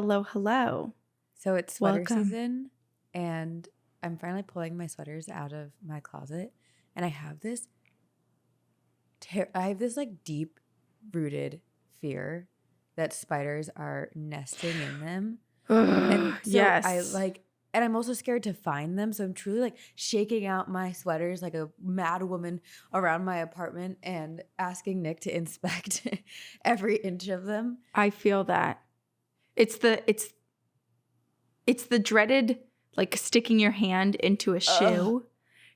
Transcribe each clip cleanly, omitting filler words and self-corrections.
hello, hello. So it's sweater Welcome. season, and I'm finally pulling my sweaters out of my closet, and I have this like deep rooted fear that spiders are nesting in them. And so Yes. and I'm also scared to find them. So I'm truly like shaking out my sweaters like a mad woman around my apartment and asking Nick to inspect every inch of them. I feel that. It's the dreaded like sticking your hand into a shoe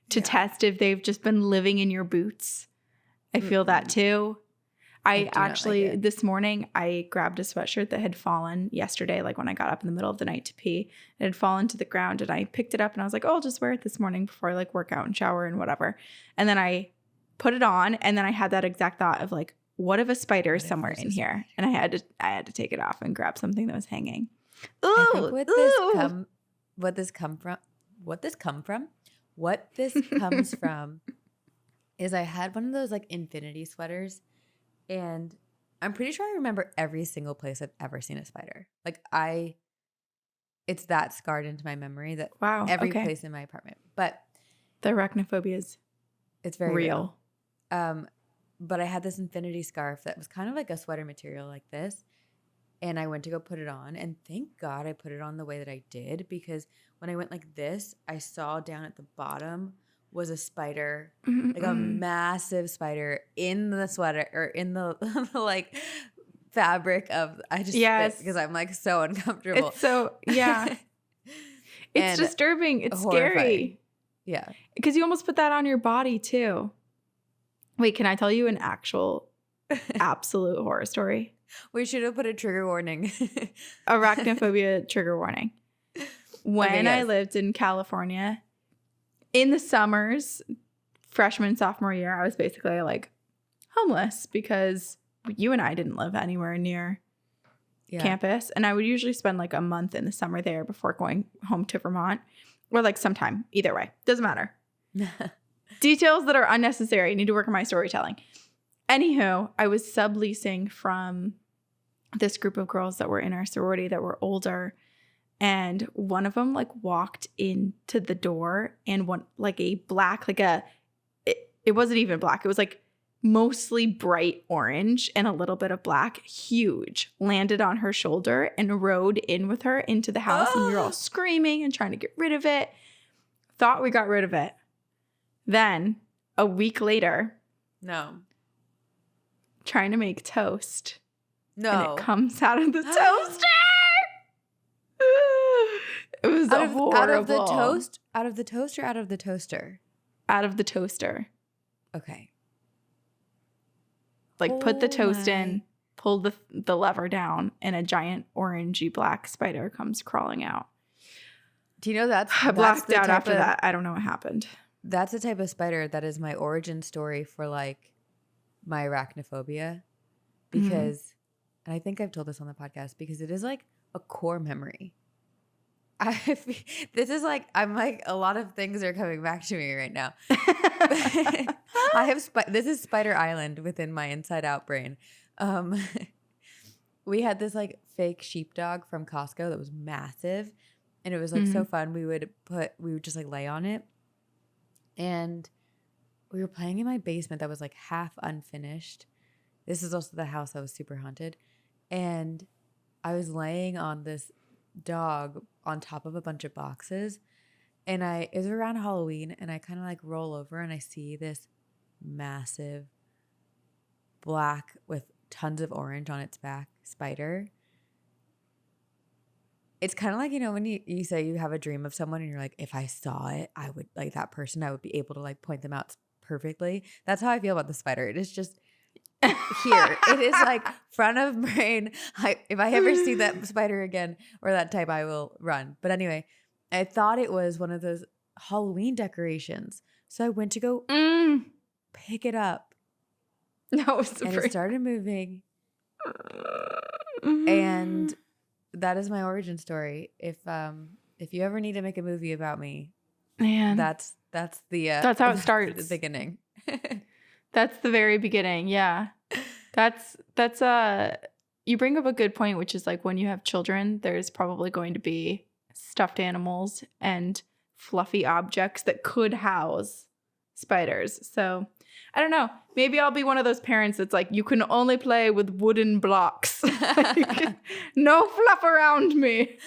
to test if they've just been living in your boots. I feel that too. I actually, this morning, I grabbed a sweatshirt that had fallen yesterday, like when I got up in the middle of the night to pee. It had fallen to the ground, and I picked it up, and I was like, oh, I'll just wear it this morning before I like work out and shower and whatever. And then I put it on, and then I had that exact thought of like, what if a spider is somewhere in here? And I had to take it off and grab something that was hanging. Ooh, I think what this comes from is I had one of those like infinity sweaters, and I'm pretty sure I remember every single place I've ever seen a spider. Like it's that scarred into my memory that every place in my apartment. But the arachnophobia it's very real. But I had this infinity scarf that was kind of like a sweater material like this. And I went to go put it on, and thank God I put it on the way that I did, because when I went like this, I saw down at the bottom was a spider, like a massive spider in the sweater or in the like fabric of, because I'm like so uncomfortable. It's so, yeah. It's disturbing. It's horrifying. Scary. Yeah. Because you almost put that on your body too. Wait, can I tell you an actual absolute horror story? We should have put a trigger warning. Arachnophobia trigger warning. When I lived in California, in the summers, freshman, sophomore year, I was basically like homeless because you and I didn't live anywhere near campus. And I would usually spend like a month in the summer there before going home to Vermont, or like sometime. Either way, doesn't matter. Details that are unnecessary. I need to work on my storytelling. Anywho, I was subleasing from this group of girls that were in our sorority that were older. And one of them like walked into the door, and one like a black, like it wasn't even black. It was like mostly bright orange and a little bit of black, huge, landed on her shoulder and rode in with her into the house. And we were all screaming and trying to get rid of it. Thought we got rid of it. Then a week later, trying to make toast. And it comes out of the toaster. It was horrible. Out of the toast? Out of the toast or out of the toaster? Out of the toaster. Okay. Like put the toast in, pull the lever down, and a giant orangey black spider comes crawling out. Do you know I blacked out after that. I don't know what happened. That's the type of spider that is my origin story for like my arachnophobia. Because, and I think I've told this on the podcast, because it is like a core memory. This is like, I'm like, a lot of things are coming back to me right now. This is Spider Island within my inside out brain. We had this like fake sheepdog from Costco that was massive, and it was like so fun. We would just like lay on it, and we were playing in my basement that was like half unfinished. This is also the house that was super haunted, and I was laying on this dog on top of a bunch of boxes, and it was around Halloween, and I kind of like roll over and I see this massive black with tons of orange on its back spider. It's kind of like, you know, when you say you have a dream of someone and you're like, if I saw it, I would like that person, I would be able to like point them out perfectly. That's how I feel about the spider. It is just here. It is like front of brain. If I ever see that spider again or that type, I will run. But anyway, I thought it was one of those Halloween decorations. So I went to go pick it up. No, and it started moving. And that is my origin story. If you ever need to make a movie about me, man, that's how it starts. The beginning. That's the very beginning. Yeah. That's you bring up a good point, which is like when you have children, there's probably going to be stuffed animals and fluffy objects that could house spiders. So I don't know. Maybe I'll be one of those parents that's like, you can only play with wooden blocks. Like, no fluff around me.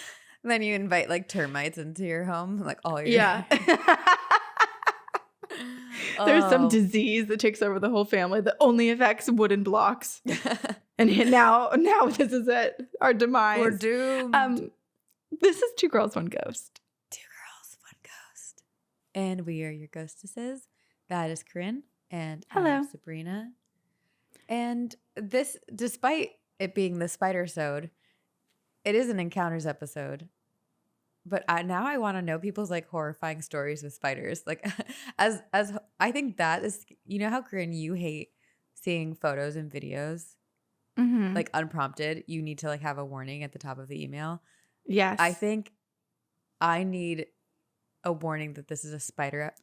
And then you invite like termites into your home, like all your Yeah. There's some disease that takes over the whole family that only affects wooden blocks. And now this is it. Our demise. We're doomed. This is Two Girls, One Ghost. Two Girls, One Ghost. And we are your ghostesses. That is Corinne. And hello, I'm Sabrina. And this, despite it being the spidersode, it is an encounters episode. But now I want to know people's like horrifying stories with spiders. Like, as I think that is, you know how Corinne, you hate seeing photos and videos, like unprompted. You need to like have a warning at the top of the email. Yes, I think I need a warning that this is a spider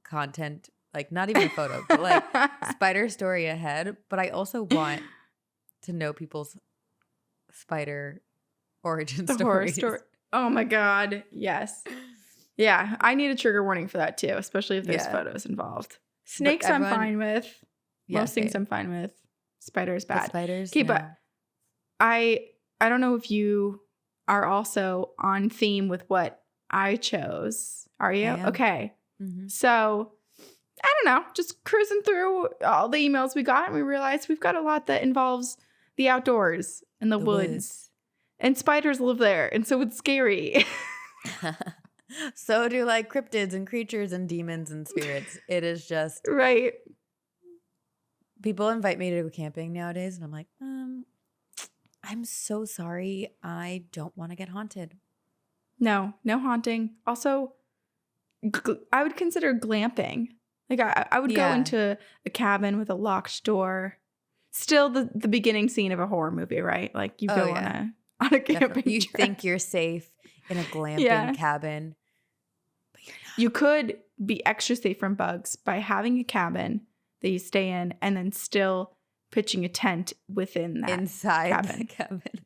content. Like not even a photo, but like spider story ahead. But I also want to know people's spider origin stories. Horror story. Oh my God. Yes. Yeah. I need a trigger warning for that too, especially if there's photos involved. Snakes I'm fine with. Most things I'm fine with. Spiders bad. The spiders. Okay, no. but I don't know if you are also on theme with what I chose. Are you? Okay. Mm-hmm. So I don't know, just cruising through all the emails we got, and we realized we've got a lot that involves the outdoors and the woods. And spiders live there, and so it's scary. So do like cryptids and creatures and demons and spirits. It is just right. People invite me to go camping nowadays, and I'm like, I'm so sorry. I don't want to get haunted. No haunting. Also, I would consider glamping. Like I would go into a cabin with a locked door. Still the beginning scene of a horror movie, right? Like you go on a camping You trip. think you're safe in a glamping cabin, but you're not. You could be extra safe from bugs by having a cabin that you stay in and then still pitching a tent within that inside the cabin.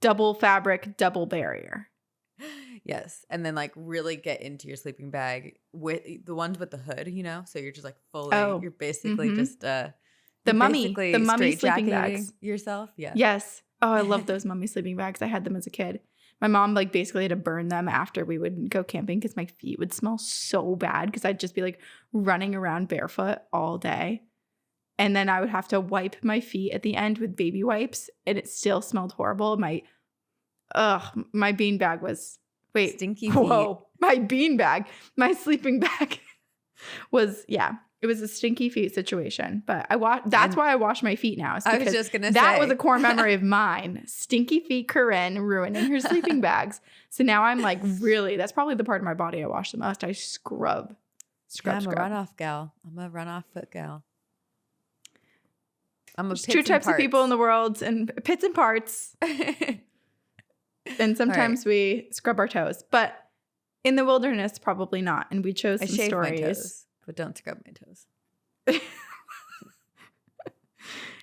Double fabric, double barrier. Yes. And then like really get into your sleeping bag with the ones with the hood, you know? So you're just like fully, you're basically just the mummy sleeping bags yourself. Yeah. Yes. Oh, I love those mummy sleeping bags. I had them as a kid. My mom like basically had to burn them after we would go camping because my feet would smell so bad because I'd just be like running around barefoot all day. And then I would have to wipe my feet at the end with baby wipes and it still smelled horrible. My beanbag was stinky feet. Whoa, my beanbag, my sleeping bag was, it was a stinky feet situation. But that's why I wash my feet now. I was just going to say. That was a core memory of mine. Stinky feet Corinne ruining her sleeping bags. So now I'm like, really, that's probably the part of my body I wash the most. I scrub. I'm a runoff gal. I'm a runoff foot gal. There's two types of people in the world, and pits and parts. And sometimes we scrub our toes, but in the wilderness, probably not. And we chose some stories. My toes, but don't scrub my toes.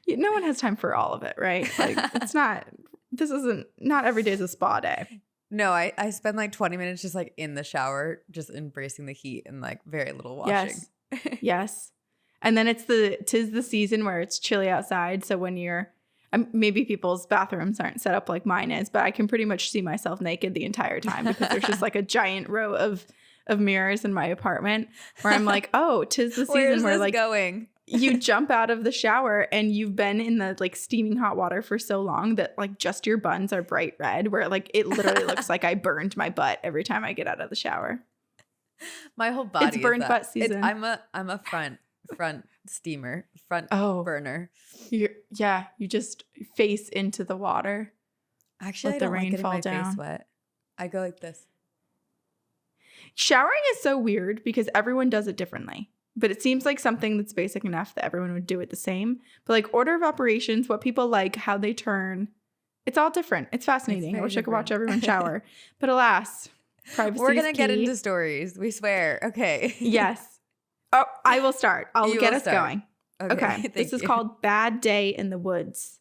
No one has time for all of it, right? Like not every day is a spa day. No, I spend like 20 minutes just like in the shower, just embracing the heat and like very little washing. Yes. And then tis the season where it's chilly outside. So when you're, maybe people's bathrooms aren't set up like mine is, but I can pretty much see myself naked the entire time because there's just like a giant row of mirrors in my apartment where I'm like, oh, tis the season where like going? You jump out of the shower and you've been in the like steaming hot water for so long that like just your buns are bright red where like it literally looks like I burned my butt every time I get out of the shower. My whole body it's burned butt season. I'm a front steamer, burner. You just face into the water. Actually, let I the don't rain like fall my down. face wet. I go like this. Showering is so weird because everyone does it differently. But it seems like something that's basic enough that everyone would do it the same. But like order of operations, what people like, how they turn, it's all different. It's fascinating. I wish I could watch everyone shower. But alas, privacy We're going to is get key. into stories. We swear. Okay. Yes. Oh, I will start. I'll get us going. Okay. This is called Bad Day in the Woods.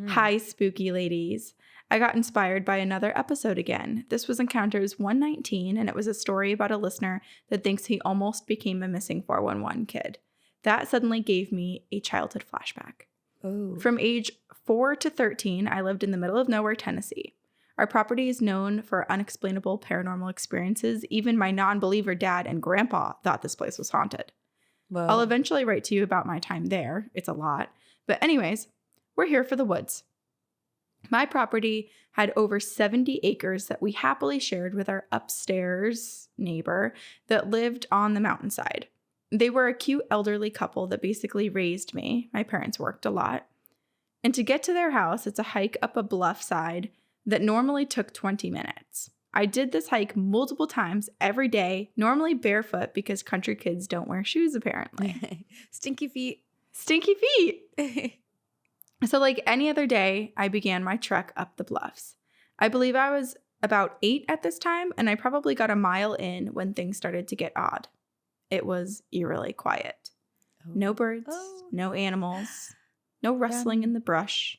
Hi, spooky ladies. I got inspired by another episode again. This was Encounters 119, and it was a story about a listener that thinks he almost became a missing 411 kid. That suddenly gave me a childhood flashback. Oh. From age 4 to 13, I lived in the middle of nowhere, Tennessee. Our property is known for unexplainable paranormal experiences. Even my non-believer dad and grandpa thought this place was haunted. Whoa. I'll eventually write to you about my time there. It's a lot. But anyways, we're here for the woods. My property had over 70 acres that we happily shared with our upstairs neighbor that lived on the mountainside. They were a cute elderly couple that basically raised me. My parents worked a lot. And to get to their house, it's a hike up a bluff side that normally took 20 minutes. I did this hike multiple times every day, normally barefoot because country kids don't wear shoes apparently. Stinky feet. Stinky feet. So like any other day, I began my trek up the bluffs. I believe I was about 8 at this time, and I probably got a mile in when things started to get odd. It was eerily quiet. Oh. No birds, no animals, no rustling in the brush,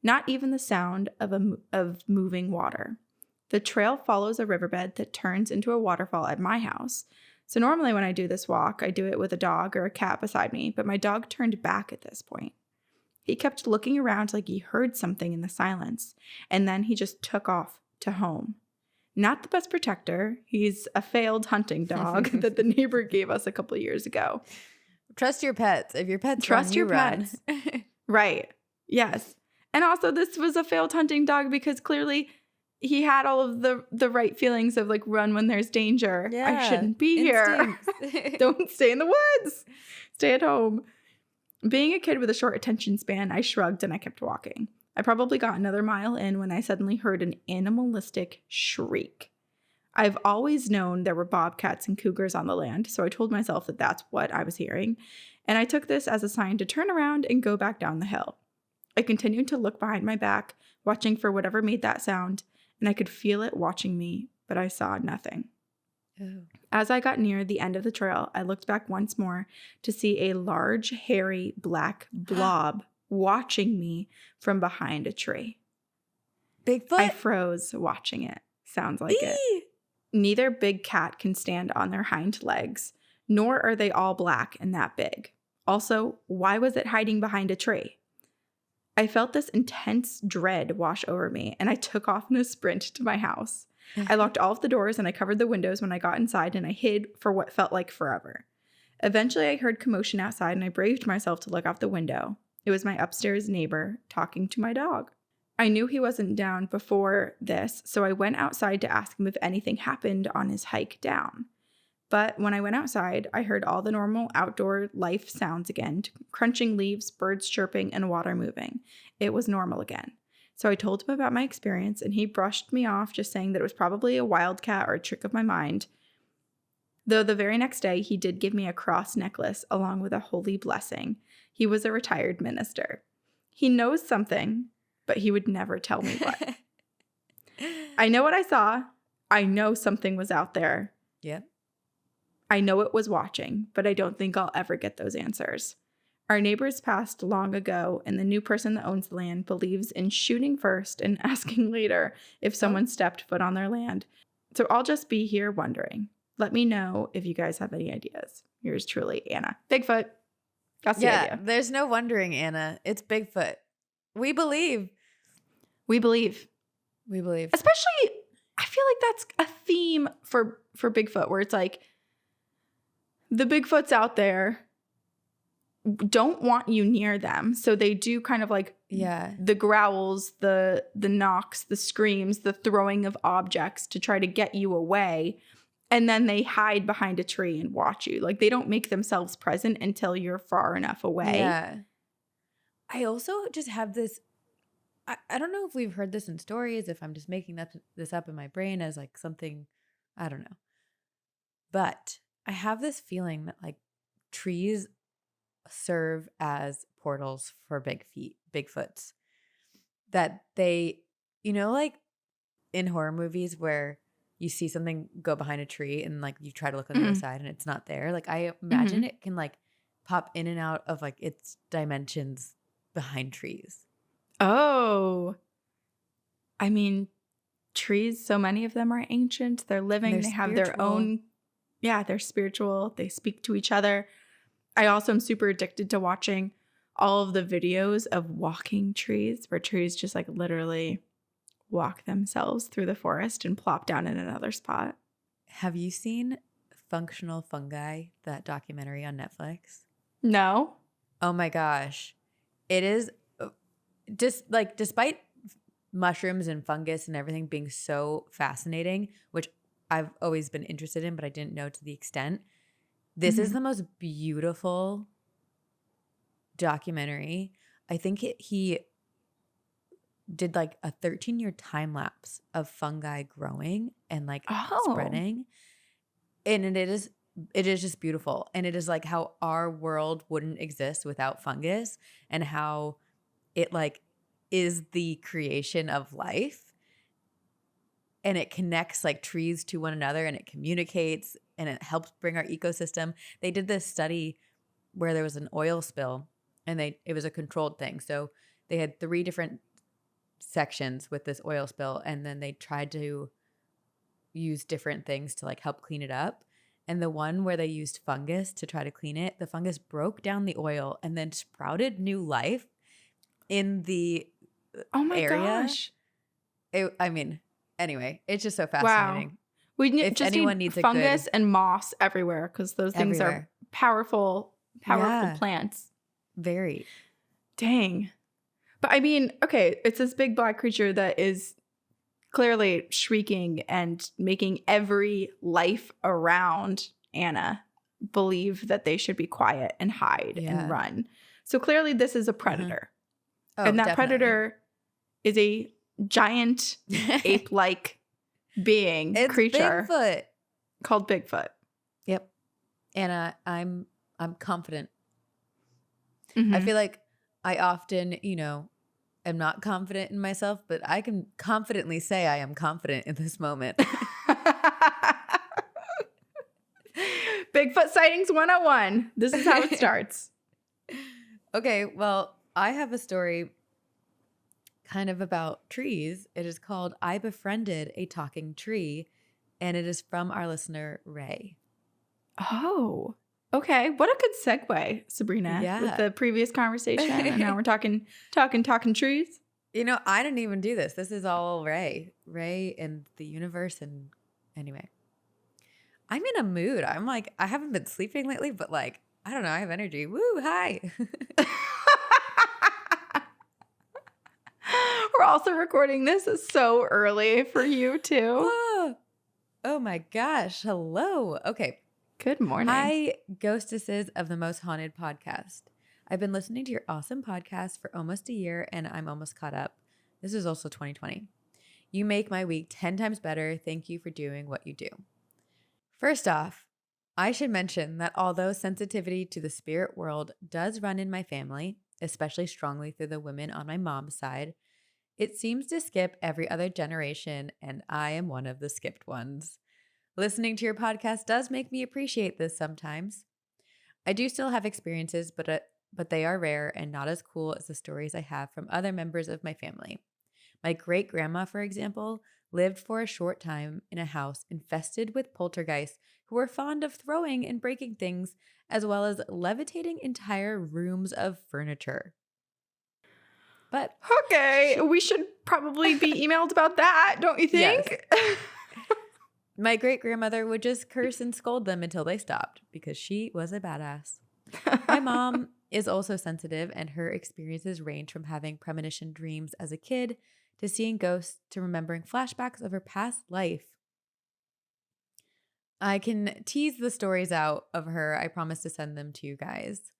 not even the sound of moving water. The trail follows a riverbed that turns into a waterfall at my house. So normally when I do this walk, I do it with a dog or a cat beside me, but my dog turned back at this point. He kept looking around like he heard something in the silence, and then he just took off to home. Not the best protector. He's a failed hunting dog that the neighbor gave us a couple years ago. Trust your pets. If your pets Trust your run. pets. Right. Yes. And also this was a failed hunting dog because clearly he had all of the right feelings of like run when there's danger. Yeah, I shouldn't be here. Don't stay in the woods. Stay at home. Being a kid with a short attention span, I shrugged and I kept walking. I probably got another mile in when I suddenly heard an animalistic shriek. I've always known there were bobcats and cougars on the land, so I told myself that that's what I was hearing, and I took this as a sign to turn around and go back down the hill. I continued to look behind my back, watching for whatever made that sound, and I could feel it watching me, but I saw nothing. Oh. As I got near the end of the trail, I looked back once more to see a large, hairy, black blob watching me from behind a tree. Bigfoot? I froze watching it. Sounds like it. Neither big cat can stand on their hind legs, nor are they all black and that big. Also, why was it hiding behind a tree? I felt this intense dread wash over me, and I took off in a sprint to my house. I locked all of the doors and I covered the windows when I got inside, and I hid for what felt like forever. Eventually, I heard commotion outside and I braved myself to look out the window. It was my upstairs neighbor talking to my dog. I knew he wasn't down before this, so I went outside to ask him if anything happened on his hike down. But when I went outside, I heard all the normal outdoor life sounds again, crunching leaves, birds chirping, and water moving. It was normal again. So I told him about my experience, and he brushed me off, just saying that it was probably a wildcat or a trick of my mind. Though the very next day, he did give me a cross necklace along with a holy blessing. He was a retired minister. He knows something, but he would never tell me what. I know what I saw. I know something was out there. Yep. I know it was watching, but I don't think I'll ever get those answers. Our neighbors passed long ago, and the new person that owns the land believes in shooting first and asking later if someone stepped foot on their land. So I'll just be here wondering. Let me know if you guys have any ideas. Yours truly, Anna. Bigfoot. That's the idea. There's no wondering, Anna. It's Bigfoot. We believe. We believe. We believe. Especially, I feel like that's a theme for Bigfoot, where it's like, the Bigfoots out there don't want you near them. So they do kind of like the growls, the knocks, the screams, the throwing of objects to try to get you away. And then they hide behind a tree and watch you. Like, they don't make themselves present until you're far enough away. Yeah. I also just have this, I don't know if we've heard this in stories, if I'm just making this up in my brain as like something, I don't know. But I have this feeling that like trees serve as portals for Bigfoots. That they, like in horror movies where you see something go behind a tree and like you try to look on the other side and it's not there. Like I imagine it can like pop in and out of like its dimensions behind trees. Oh, I mean, trees, so many of them are ancient. They're living. They're They have their own, they're spiritual. They speak to each other. I also am super addicted to watching all of the videos of walking trees where trees just like literally walk themselves through the forest and plop down in another spot. Have you seen Functional Fungi, that documentary on Netflix? No. Oh my gosh. It is just like, despite mushrooms and fungus and everything being so fascinating, which I've always been interested in, but I didn't know to the extent. This is the most beautiful documentary. I think he did like a 13-year time lapse of fungi growing and like spreading. And it is just beautiful. And it is like how our world wouldn't exist without fungus, and how it like is the creation of life. And it connects like trees to one another, and it communicates, and it helps bring our ecosystem. They did this study where there was an oil spill, and it was a controlled thing. So they had 3 different sections with this oil spill, and then they tried to use different things to like help clean it up. And the one where they used fungus to try to clean it, the fungus broke down the oil and then sprouted new life in the area. Gosh. Anyway, it's just so fascinating. Wow. We if just anyone need needs fungus and moss everywhere, because those things are powerful plants. Very. Dang. But I mean, okay, it's this big black creature that is clearly shrieking and making every life around Anna believe that they should be quiet and hide and run. So clearly this is a predator. And that predator is a giant ape-like creature Bigfoot. called Bigfoot. Yep. Anna, I'm confident. I feel like I often, am not confident in myself, but I can confidently say I am confident in this moment. Bigfoot sightings 101. This is how it starts. Okay, well, I have a story kind of about trees. It is called I Befriended a Talking Tree, and it is from our listener, Ray. Oh, okay. What a good segue, Sabrina, with the previous conversation. And now we're talking trees. I didn't even do this. This is all Ray and the universe. And anyway, I'm in a mood. I'm like, I haven't been sleeping lately, but like, I don't know. I have energy. Woo, hi. We're also recording this so early for you too. Oh my gosh. Hello. Okay. Good morning. Hi, ghostesses of the Most Haunted podcast. I've been listening to your awesome podcast for almost a year, and I'm almost caught up. This is also 2020. You make my week 10 times better. Thank you for doing what you do. First off, I should mention that although sensitivity to the spirit world does run in my family, especially strongly through the women on my mom's side, it seems to skip every other generation, and I am one of the skipped ones. Listening to your podcast does make me appreciate this sometimes. I do still have experiences, but they are rare and not as cool as the stories I have from other members of my family. My great-grandma, for example, lived for a short time in a house infested with poltergeists who were fond of throwing and breaking things, as well as levitating entire rooms of furniture. But okay, we should probably be emailed about that, don't you think? Yes. My great-grandmother would just curse and scold them until they stopped because she was a badass. My mom is also sensitive, and her experiences range from having premonition dreams as a kid to seeing ghosts to remembering flashbacks of her past life. I can tease the stories out of her. I promise to send them to you guys.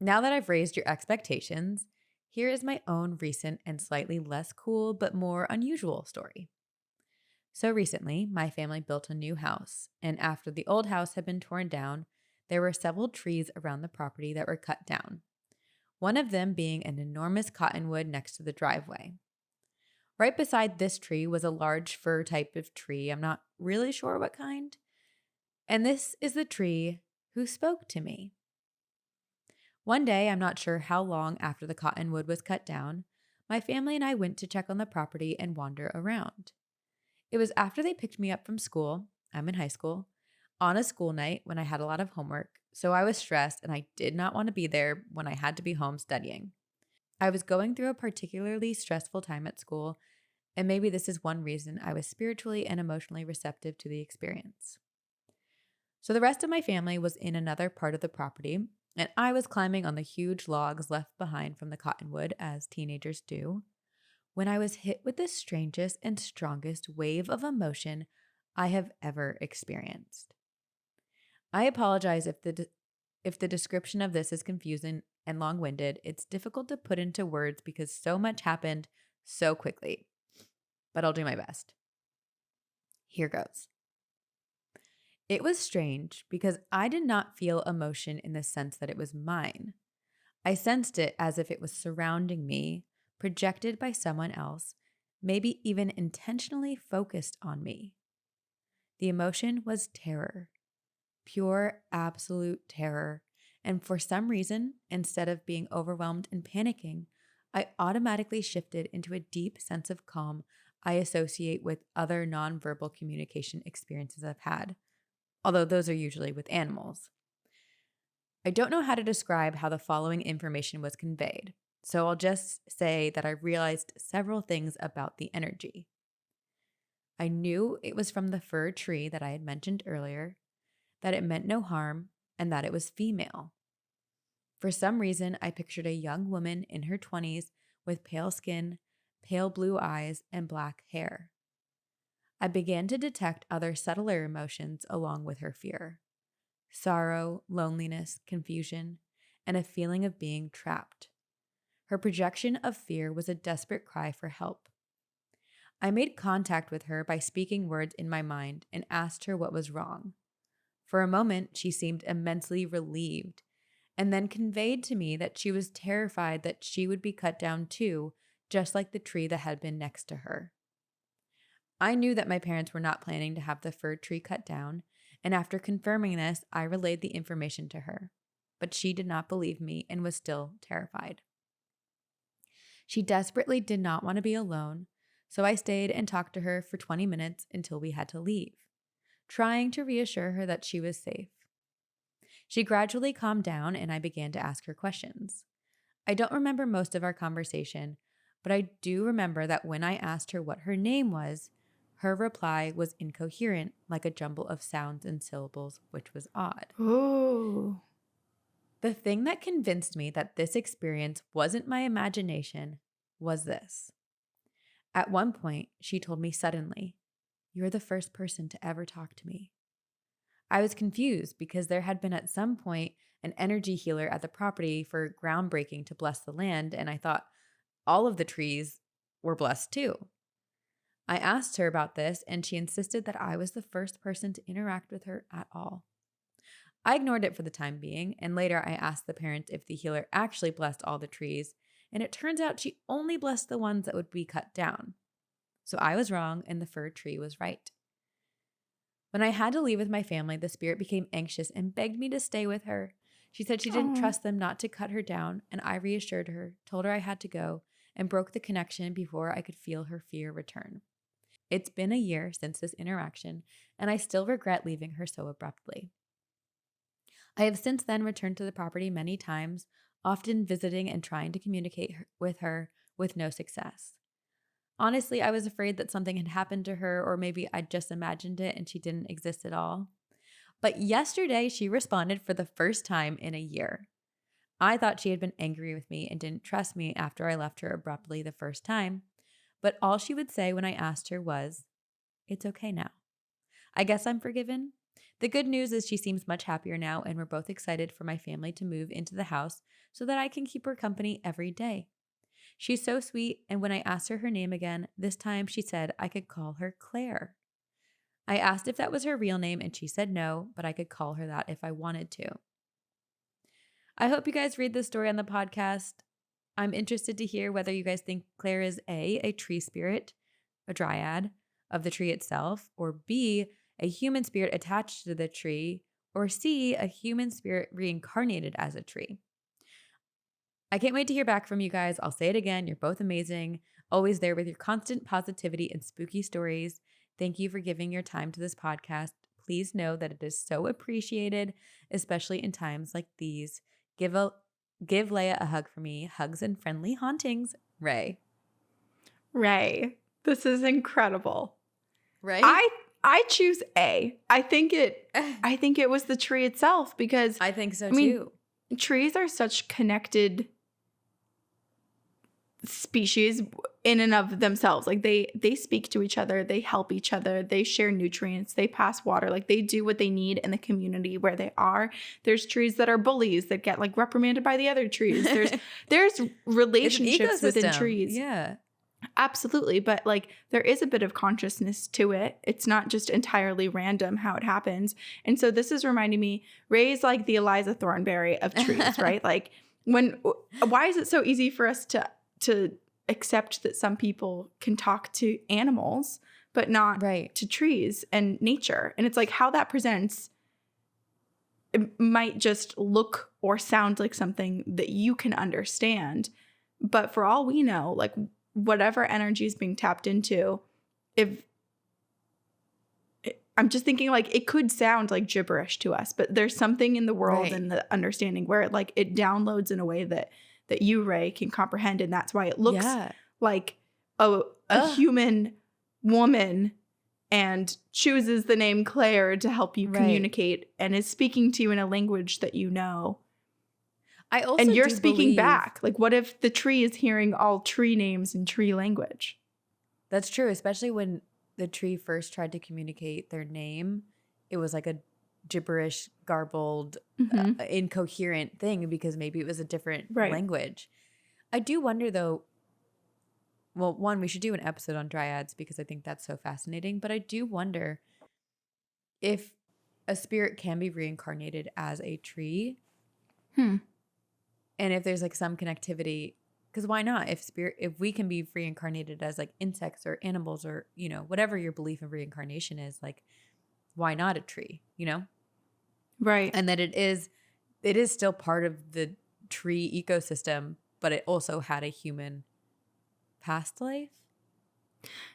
Now that I've raised your expectations, here is my own recent and slightly less cool but more unusual story. So recently, my family built a new house, and after the old house had been torn down, there were several trees around the property that were cut down, one of them being an enormous cottonwood next to the driveway. Right beside this tree was a large fir type of tree. I'm not really sure what kind. And this is the tree who spoke to me. One day, I'm not sure how long after the cottonwood was cut down, my family and I went to check on the property and wander around. It was after they picked me up from school, I'm in high school, on a school night when I had a lot of homework, so I was stressed and I did not want to be there when I had to be home studying. I was going through a particularly stressful time at school, and maybe this is one reason I was spiritually and emotionally receptive to the experience. So the rest of my family was in another part of the property, and I was climbing on the huge logs left behind from the cottonwood, as teenagers do, when I was hit with the strangest and strongest wave of emotion I have ever experienced. I apologize if the description of this is confusing and long-winded. It's difficult to put into words because so much happened so quickly, but I'll do my best. Here goes. It was strange because I did not feel emotion in the sense that it was mine. I sensed it as if it was surrounding me, projected by someone else, maybe even intentionally focused on me. The emotion was terror, pure, absolute terror, and for some reason, instead of being overwhelmed and panicking, I automatically shifted into a deep sense of calm I associate with other nonverbal communication experiences I've had, although those are usually with animals. I don't know how to describe how the following information was conveyed, so I'll just say that I realized several things about the energy. I knew it was from the fir tree that I had mentioned earlier, that it meant no harm, and that it was female. For some reason, I pictured a young woman in her 20s with pale skin, pale blue eyes, and black hair. I began to detect other subtler emotions along with her fear: sorrow, loneliness, confusion, and a feeling of being trapped. Her projection of fear was a desperate cry for help. I made contact with her by speaking words in my mind and asked her what was wrong. For a moment, she seemed immensely relieved, and then conveyed to me that she was terrified that she would be cut down too, just like the tree that had been next to her. I knew that my parents were not planning to have the fir tree cut down, and after confirming this, I relayed the information to her. But she did not believe me and was still terrified. She desperately did not want to be alone, so I stayed and talked to her for 20 minutes until we had to leave, trying to reassure her that she was safe. She gradually calmed down and I began to ask her questions. I don't remember most of our conversation, but I do remember that when I asked her what her name was, her reply was incoherent, like a jumble of sounds and syllables, which was odd. Ooh. The thing that convinced me that this experience wasn't my imagination was this. At one point, she told me suddenly, "You're the first person to ever talk to me." I was confused because there had been at some point an energy healer at the property for groundbreaking to bless the land, and I thought all of the trees were blessed too. I asked her about this, and she insisted that I was the first person to interact with her at all. I ignored it for the time being, and later I asked the parents if the healer actually blessed all the trees, and it turns out she only blessed the ones that would be cut down. So I was wrong, and the fir tree was right. When I had to leave with my family, the spirit became anxious and begged me to stay with her. She said she didn't trust them not to cut her down, and I reassured her, told her I had to go, and broke the connection before I could feel her fear return. It's been a year since this interaction, and I still regret leaving her so abruptly. I have since then returned to the property many times, often visiting and trying to communicate with her with no success. Honestly, I was afraid that something had happened to her, or maybe I'd just imagined it and she didn't exist at all. But yesterday, she responded for the first time in a year. I thought she had been angry with me and didn't trust me after I left her abruptly the first time, but all she would say when I asked her was, "It's okay now." I guess I'm forgiven. The good news is she seems much happier now, and we're both excited for my family to move into the house so that I can keep her company every day. She's so sweet, and when I asked her name again, this time she said I could call her Claire. I asked if that was her real name, and she said no, but I could call her that if I wanted to. I hope you guys read this story on the podcast. I'm interested to hear whether you guys think Claire is A, tree spirit, a dryad of the tree itself, or B, a human spirit attached to the tree, or C, a human spirit reincarnated as a tree. I can't wait to hear back from you guys. I'll say it again. You're both amazing. Always there with your constant positivity and spooky stories. Thank you for giving your time to this podcast. Please know that it is so appreciated, especially in times like these. Give Leia a hug for me. Hugs and friendly hauntings. Ray. Ray, this is incredible. Right? I choose A. I think it was the tree itself because I think so too. Trees are such connected species in and of themselves. Like they speak to each other, they help each other, they share nutrients, they pass water, like they do what they need in the community where they are. There's trees that are bullies that get like reprimanded by the other trees. There's relationships within trees. Yeah. Absolutely. But like there is a bit of consciousness to it. It's not just entirely random how it happens. And so this is reminding me, Ray's like the Eliza Thornberry of trees, right? Like why is it so easy for us to accept that some people can talk to animals, but not to trees and nature? And it's like how that presents, it might just look or sound like something that you can understand. But for all we know, like whatever energy is being tapped into, I'm just thinking like it could sound like gibberish to us, but there's something in the world and the understanding where it downloads in a way that you, Ray, can comprehend. And that's why it looks like a human woman and chooses the name Claire to help you communicate and is speaking to you in a language that you know. And you're speaking back. Like, what if the tree is hearing all tree names in tree language? That's true, especially when the tree first tried to communicate their name. It was like a gibberish, garbled, incoherent thing because maybe it was a different language. I do wonder, though, well, one, we should do an episode on dryads because I think that's so fascinating. But I do wonder if a spirit can be reincarnated as a tree. And if there's like some connectivity, because why not? If we can be reincarnated as like insects or animals or, you know, whatever your belief in reincarnation is, like, why not a tree, you know? Right. And that it is still part of the tree ecosystem, but it also had a human past life.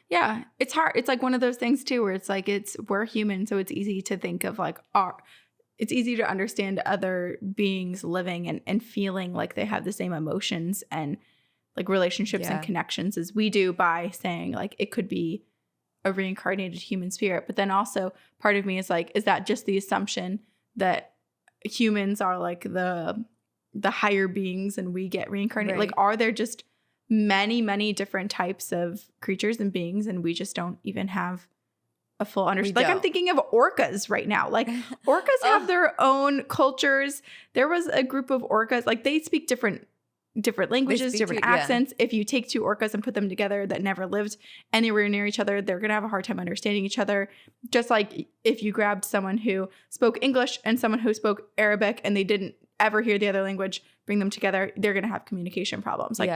Yeah. It's hard. It's like one of those things too, where it's like, we're human. So it's easy to think of like it's easy to understand other beings living and feeling like they have the same emotions and like relationships and connections as we do by saying like it could be a reincarnated human spirit. But then also part of me is like, is that just the assumption that humans are like the higher beings and we get reincarnated? Like, are there just many, many different types of creatures and beings and we just don't even have a full understanding? Like I'm thinking of orcas right now. Like orcas have their own cultures. There was a group of orcas, like they speak different languages, different accents. If you take two orcas and put them together that never lived anywhere near each other, they're going to have a hard time understanding each other. Just like if you grabbed someone who spoke English and someone who spoke Arabic and they didn't ever hear the other language, bring them together, they're going to have communication problems. Like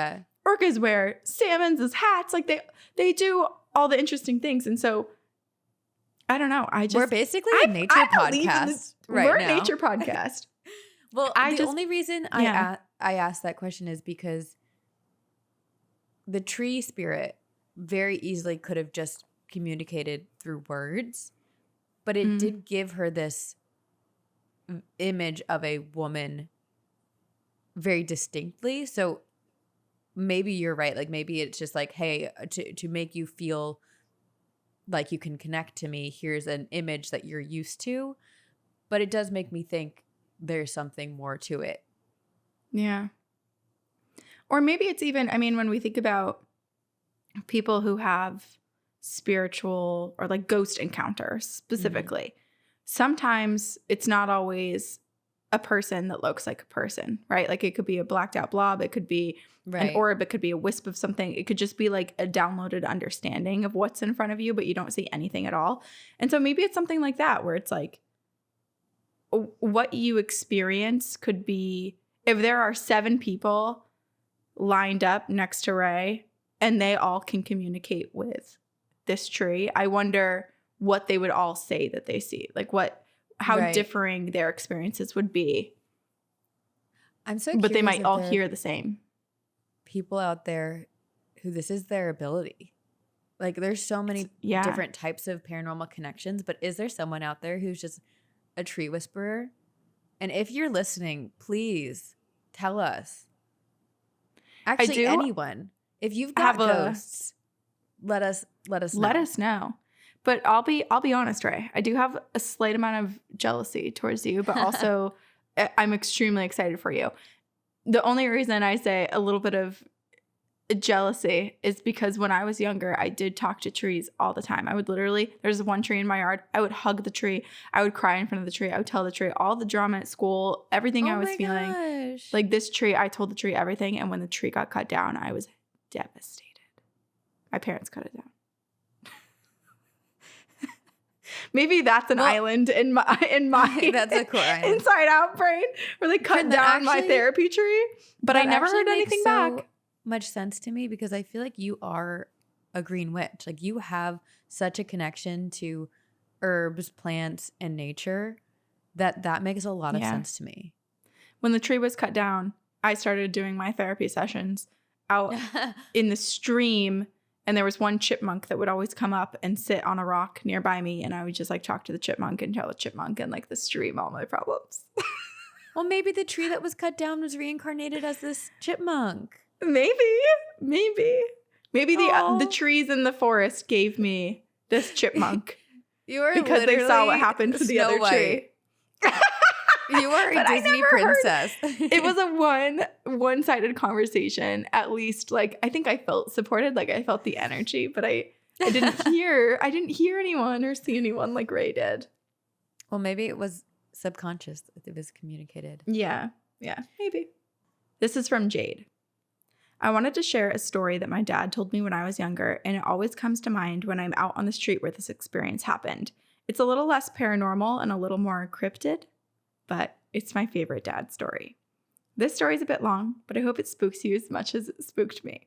orcas wear salmons as hats. Like they do all the interesting things. And so I don't know. We're basically a nature podcast right now. We're a nature podcast. Well, the only reason I asked that question is because the tree spirit very easily could have just communicated through words, but it did give her this image of a woman very distinctly. So maybe you're right. Like maybe it's just like, hey, to make you feel like you can connect to me, here's an image that you're used to. But it does make me think there's something more to it. Yeah. Or maybe it's even, I mean, when we think about people who have spiritual or like ghost encounters specifically, sometimes it's not always a person that looks like a person, right? Like it could be a blacked out blob. It could be an orb. It could be a wisp of something. It could just be like a downloaded understanding of what's in front of you, but you don't see anything at all. And so maybe it's something like that where it's like what you experience could be, if there are 7 people lined up next to Ray and they all can communicate with this tree, I wonder what they would all say that they see. Like how differing their experiences would be. I'm so but they curious might if all there are hear the same. people out there who this is their ability. Like there's so many Yeah. different types of paranormal connections, but is there someone out there who's just a tree whisperer? And if you're listening, please tell us. Actually, anyone. If you've got ghosts, let us know. Let us know. But I'll be honest, Ray. I do have a slight amount of jealousy towards you, but also I'm extremely excited for you. The only reason I say a little bit of jealousy is because when I was younger, I did talk to trees all the time. I would literally, there's one tree in my yard, I would hug the tree. I would cry in front of the tree. I would tell the tree all the drama at school, everything I was feeling. Gosh. Like this tree, I told the tree everything. And when the tree got cut down, I was devastated. My parents cut it down. Maybe that's an island in my that's a cool island. Inside out brain where they cut down my therapy tree. But I never heard anything back. Much sense to me because I feel like you are a green witch. Like you have such a connection to herbs, plants, and nature that makes a lot of sense to me. When the tree was cut down, I started doing my therapy sessions out in the stream. And there was one chipmunk that would always come up and sit on a rock nearby me. And I would just like talk to the chipmunk and tell the chipmunk and like the stream all my problems. Well, maybe the tree that was cut down was reincarnated as this chipmunk. Maybe the trees in the forest gave me this chipmunk. You are because they saw what happened to the other tree. You are a Disney princess. It was a one-sided conversation. At least, like I think I felt supported, like I felt the energy, but I didn't hear anyone or see anyone like Ray did. Well, maybe it was subconscious that it was communicated. Yeah, maybe. This is from Jade. I wanted to share a story that my dad told me when I was younger, and it always comes to mind when I'm out on the street where this experience happened. It's a little less paranormal and a little more cryptid, but it's my favorite dad story. This story is a bit long, but I hope it spooks you as much as it spooked me.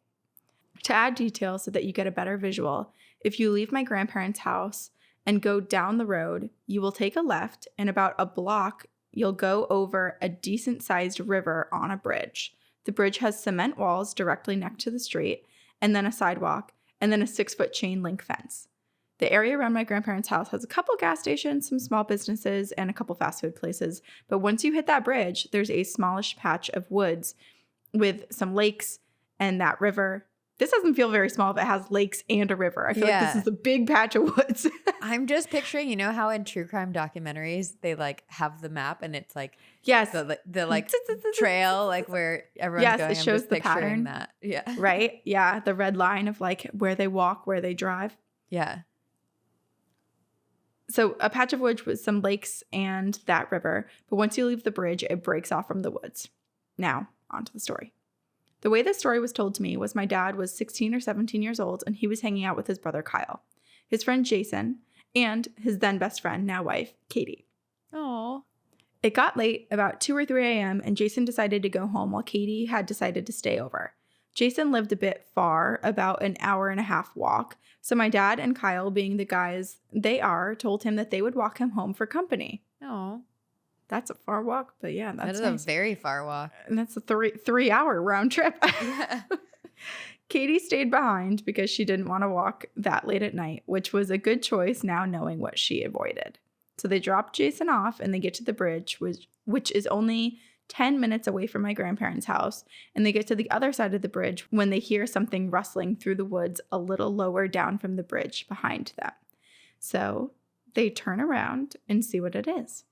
To add detail so that you get a better visual, if you leave my grandparents' house and go down the road, you will take a left, and about a block, you'll go over a decent-sized river on a bridge. The bridge has cement walls directly next to the street, and then a sidewalk, and then a 6-foot chain link fence. The area around my grandparents' house has a couple gas stations, some small businesses, and a couple fast food places. But once you hit that bridge, there's a smallish patch of woods with some lakes and that river. This doesn't feel very small if it has lakes and a river. I feel like this is a big patch of woods. I'm just picturing, you know how in true crime documentaries, they like have the map and it's like the like trail, like where everyone's going. It shows the pattern. That. Yeah. Right? Yeah. The red line of like where they walk, where they drive. Yeah. So a patch of woods with some lakes and that river. But once you leave the bridge, it breaks off from the woods. Now, on to the story. The way this story was told to me was my dad was 16 or 17 years old, and he was hanging out with his brother Kyle, his friend Jason, and his then best friend, now wife, Katie. Oh. It got late, about 2 or 3 a.m., and Jason decided to go home while Katie had decided to stay over. Jason lived a bit far, about an hour-and-a-half walk, so my dad and Kyle, being the guys they are, told him that they would walk him home for company. Oh. That's a far walk, but yeah, that's nice. A very far walk. And that's a 3-hour round trip. Yeah. Katie stayed behind because she didn't want to walk that late at night, which was a good choice now knowing what she avoided. So they drop Jason off and they get to the bridge, which is only 10 minutes away from my grandparents' house. And they get to the other side of the bridge when they hear something rustling through the woods a little lower down from the bridge behind them. So they turn around and see what it is.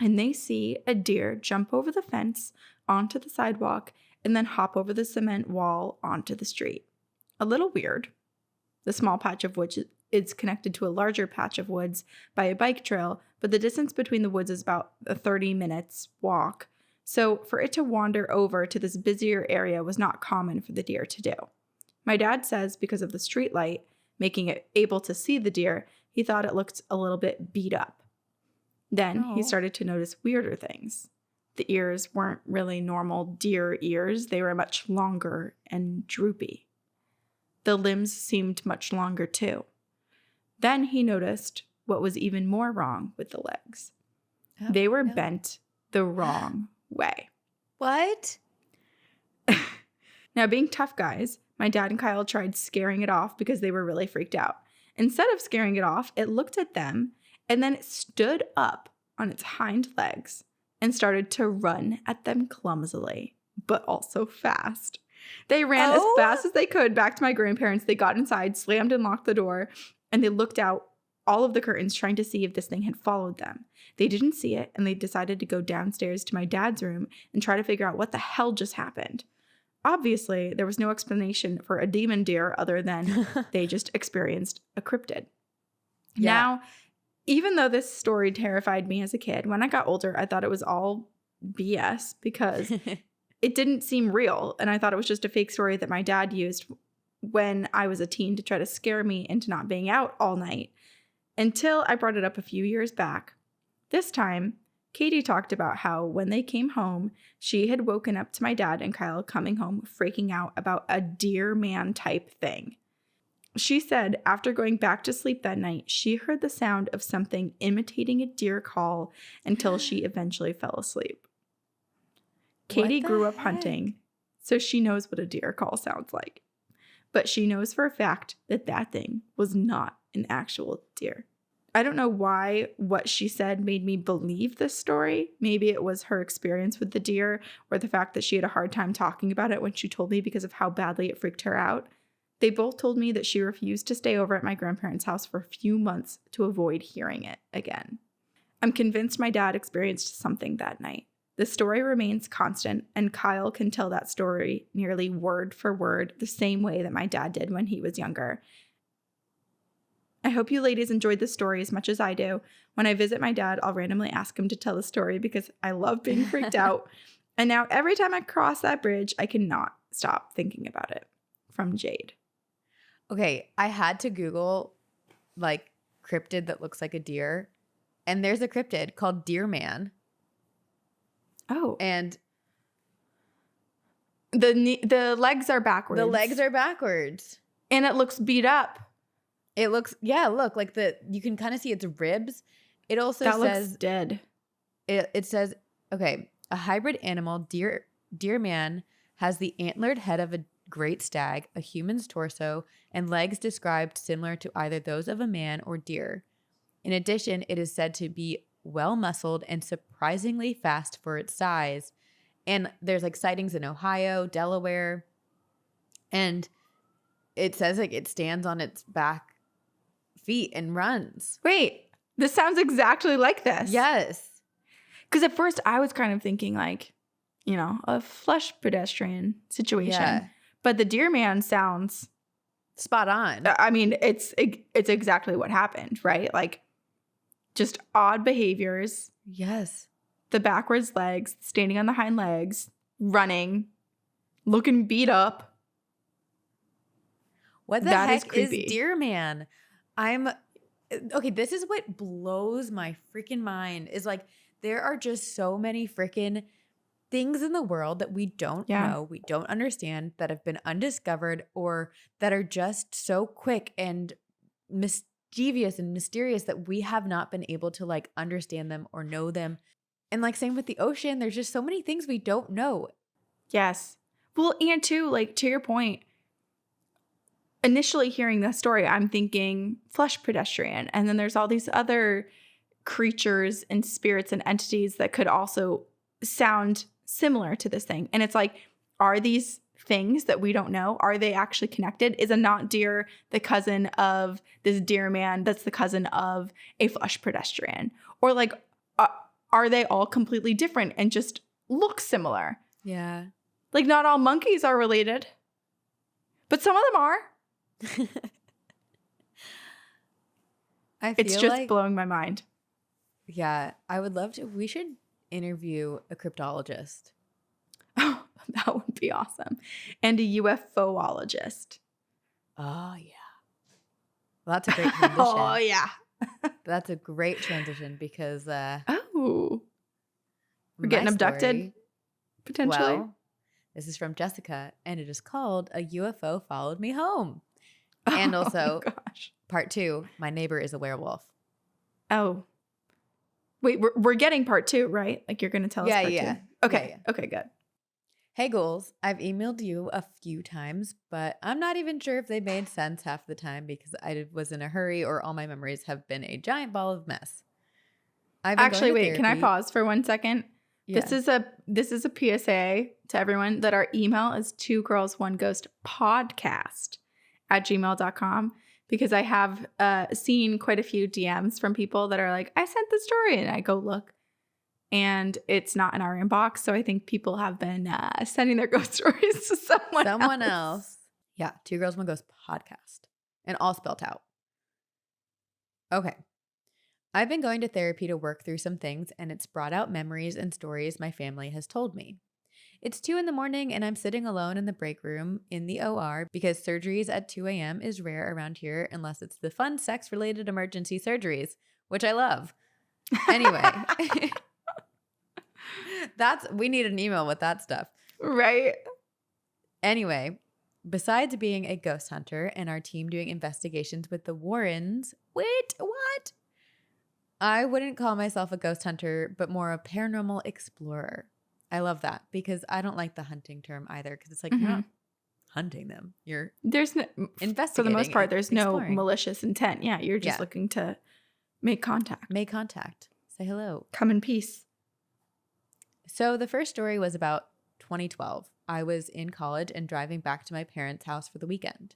And they see a deer jump over the fence onto the sidewalk and then hop over the cement wall onto the street. A little weird. The small patch of woods is connected to a larger patch of woods by a bike trail, but the distance between the woods is about a 30 minutes walk. So for it to wander over to this busier area was not common for the deer to do. My dad says because of the street light, making it able to see the deer, he thought it looked a little bit beat up. Then he started to notice weirder things. The ears weren't really normal deer ears. They were much longer and droopy. The limbs seemed much longer too. Then he noticed what was even more wrong with the legs. They were bent the wrong way. What? Now, being tough guys, my dad and Kyle tried scaring it off because they were really freaked out. Instead of scaring it off, it looked at them and then it stood up on its hind legs and started to run at them clumsily, but also fast. They ran as fast as they could back to my grandparents. They got inside, slammed and locked the door, and they looked out all of the curtains trying to see if this thing had followed them. They didn't see it, and they decided to go downstairs to my dad's room and try to figure out what the hell just happened. Obviously, there was no explanation for a demon deer other than they just experienced a cryptid. Yeah. Now, even though this story terrified me as a kid, when I got older, I thought it was all BS because it didn't seem real. And I thought it was just a fake story that my dad used when I was a teen to try to scare me into not being out all night. Until I brought it up a few years back. This time, Katie talked about how when they came home, she had woken up to my dad and Kyle coming home freaking out about a deer man type thing. She said after going back to sleep that night, she heard the sound of something imitating a deer call until she eventually fell asleep. Katie grew up hunting, so she knows what a deer call sounds like. But she knows for a fact that that thing was not an actual deer. I don't know why what she said made me believe this story. Maybe it was her experience with the deer or the fact that she had a hard time talking about it when she told me because of how badly it freaked her out. They both told me that she refused to stay over at my grandparents' house for a few months to avoid hearing it again. I'm convinced my dad experienced something that night. The story remains constant, and Kyle can tell that story nearly word for word the same way that my dad did when he was younger. I hope you ladies enjoyed this story as much as I do. When I visit my dad, I'll randomly ask him to tell the story because I love being freaked out. And now every time I cross that bridge, I cannot stop thinking about it. From Jade. Okay, I had to Google like cryptid that looks like a deer. And there's a cryptid called Deer Man. Oh. And the legs are backwards. The legs are backwards. And it looks beat up. It looks, look, like you can kind of see its ribs. It also says looks dead. It says, okay, a hybrid animal, deer man, has the antlered head of a great stag, a human's torso, and legs described similar to either those of a man or deer. In addition, it is said to be well-muscled and surprisingly fast for its size. And there's like sightings in Ohio, Delaware, and it says like it stands on its back feet and runs. Wait, this sounds exactly like this. Yes. Because at first I was kind of thinking like, you know, a flesh pedestrian situation. Yeah. But the deer man sounds spot on. I mean, it's exactly what happened, right? Like just odd behaviors. Yes. The backwards legs, standing on the hind legs, running, looking beat up. What the heck is Deer Man? Okay, this is what blows my freaking mind is like there are just so many freaking things in the world that we don't know, we don't understand, that have been undiscovered or that are just so quick and mischievous and mysterious that we have not been able to like understand them or know them. And like same with the ocean, there's just so many things we don't know. Yes. Well, and too, like to your point, initially hearing this story, I'm thinking flesh pedestrian. And then there's all these other creatures and spirits and entities that could also sound similar to this thing. And it's like, are these things that we don't know, are they actually connected? Is a not deer the cousin of this deer man that's the cousin of a flesh pedestrian? Or like, are they all completely different and just look similar? Yeah. Like not all monkeys are related, but some of them are. It's just like, blowing my mind. Yeah, I would love to. We should interview a cryptologist. Oh, that would be awesome. And a UFOologist. Oh, yeah. Well, that's a great transition. Oh, yeah. That's a great transition because we're getting abducted potentially. Well, this is from Jessica, and it is called A UFO Followed Me Home. And also, part 2, my neighbor is a werewolf. Oh. Wait, we're getting part 2, right? Like you're going to tell us part 2? Okay. Yeah. Okay, good. Hey, ghouls, I've emailed you a few times, but I'm not even sure if they made sense half the time because I was in a hurry or all my memories have been a giant ball of mess. I've been Actually, going to wait, can I therapy. pause for 1 second? Yeah. This is a PSA to everyone that our email is 2girlsoneghost podcast@gmail.com because I have seen quite a few DMs from people that are like, I sent the story, and I go look and it's not in our inbox. So I think people have been sending their ghost stories to someone else. Yeah, 2 Girls, One Ghost podcast, and all spelled out. Okay. I've been going to therapy to work through some things, and it's brought out memories and stories my family has told me. It's 2 a.m, and I'm sitting alone in the break room in the OR because surgeries at 2 a.m. is rare around here unless it's the fun sex-related emergency surgeries, which I love. Anyway, we need an email with that stuff. Right. Anyway, besides being a ghost hunter and our team doing investigations with the Warrens, wait, what? I wouldn't call myself a ghost hunter, but more a paranormal explorer. I love that because I don't like the hunting term either because it's like you're not hunting them. You're investigating. For the most part, there's exploring. no malicious intent. Yeah, you're just looking to make contact. Make contact. Say hello. Come in peace. So the first story was about 2012. I was in college and driving back to my parents' house for the weekend.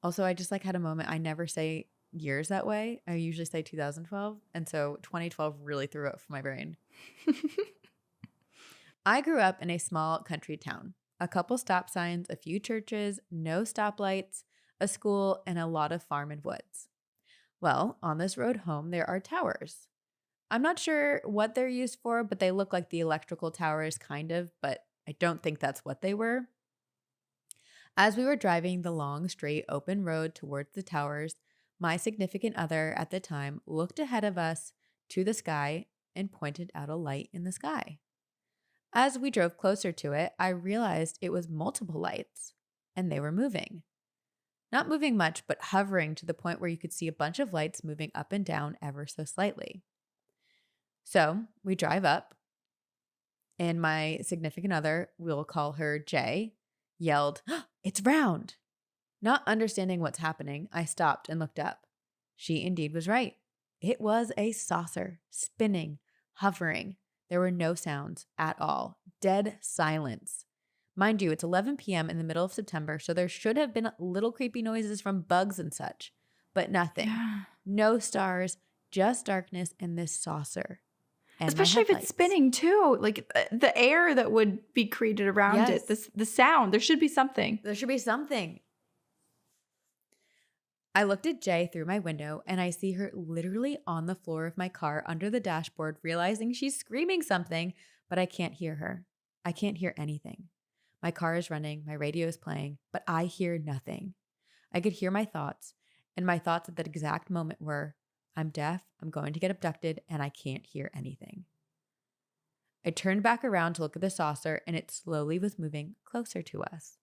Also, I just had a moment. I never say years that way. I usually say 2012. And so 2012 really threw up for my brain. I grew up in a small country town. A couple stop signs, a few churches, no stoplights, a school, and a lot of farm and woods. Well, on this road home, there are towers. I'm not sure what they're used for, but they look like the electrical towers, kind of, but I don't think that's what they were. As we were driving the long, straight, open road towards the towers, my significant other at the time looked ahead of us to the sky and pointed out a light in the sky. As we drove closer to it, I realized it was multiple lights, and they were moving. Not moving much, but hovering to the point where you could see a bunch of lights moving up and down ever so slightly. So we drive up, and my significant other, we'll call her Jay, yelled, "It's round!" Not understanding what's happening, I stopped and looked up. She indeed was right. It was a saucer, spinning, hovering. There were no sounds at all. Dead silence. Mind you, it's 11 p.m. in the middle of September, so there should have been little creepy noises from bugs and such. But nothing. Yeah. No stars, just darkness and this saucer. And especially if it's spinning too. The air that would be created around it. The sound. There should be something. There should be something. I looked at Jay through my window and I see her literally on the floor of my car under the dashboard, realizing she's screaming something, but I can't hear her. I can't hear anything. My car is running, my radio is playing, but I hear nothing. I could hear my thoughts, and my thoughts at that exact moment were, I'm deaf, I'm going to get abducted, and I can't hear anything. I turned back around to look at the saucer, and it slowly was moving closer to us.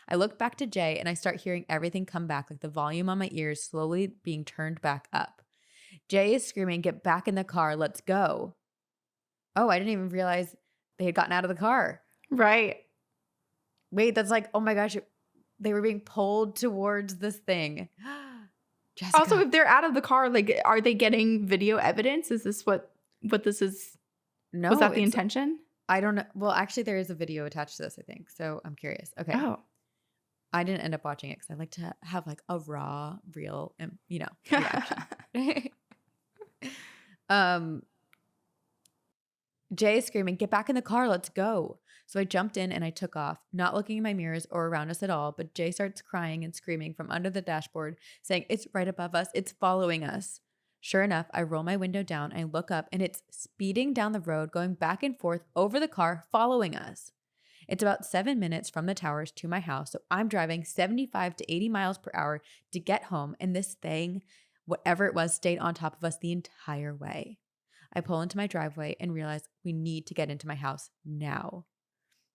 I look back to Jay and I start hearing everything come back, like the volume on my ears slowly being turned back up. Jay is screaming, "Get back in the car, let's go." Oh, I didn't even realize they had gotten out of the car. Right. Wait, that's oh my gosh, they were being pulled towards this thing. Jessica. Also, if they're out of the car, are they getting video evidence? Is this what this is? No. Was that the intention? I don't know. Well, actually, there is a video attached to this, I think. So I'm curious. Okay. Oh. I didn't end up watching it because I like to have a raw, real, reaction. Jay is screaming, "Get back in the car, let's go." So I jumped in and I took off, not looking in my mirrors or around us at all, but Jay starts crying and screaming from under the dashboard, saying, "It's right above us, it's following us." Sure enough, I roll my window down, I look up, and it's speeding down the road, going back and forth over the car, following us. It's about 7 minutes from the towers to my house, so I'm driving 75 to 80 miles per hour to get home, and this thing, whatever it was, stayed on top of us the entire way. I pull into my driveway and realize we need to get into my house now.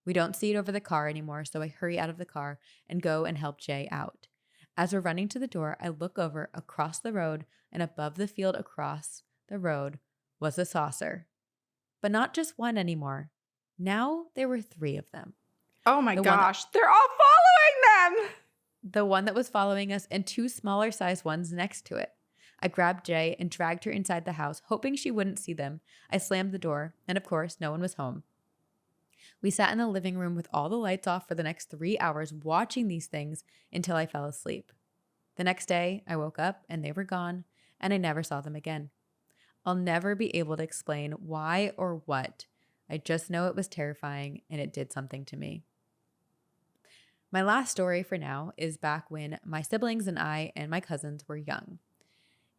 We don't see it over the car anymore, so I hurry out of the car and go and help Jay out. As we're running to the door, I look over across the road, and above the field across the road was a saucer. But not just one anymore. Now there were 3 of them. Oh my gosh. They're all following them. The one that was following us and 2 smaller sized ones next to it. I grabbed Jay and dragged her inside the house, hoping she wouldn't see them. I slammed the door, and of course, no one was home. We sat in the living room with all the lights off for the next 3 hours watching these things until I fell asleep. The next day, I woke up and they were gone, and I never saw them again. I'll never be able to explain why or what. I just know it was terrifying and it did something to me. My last story for now is back when my siblings and I and my cousins were young.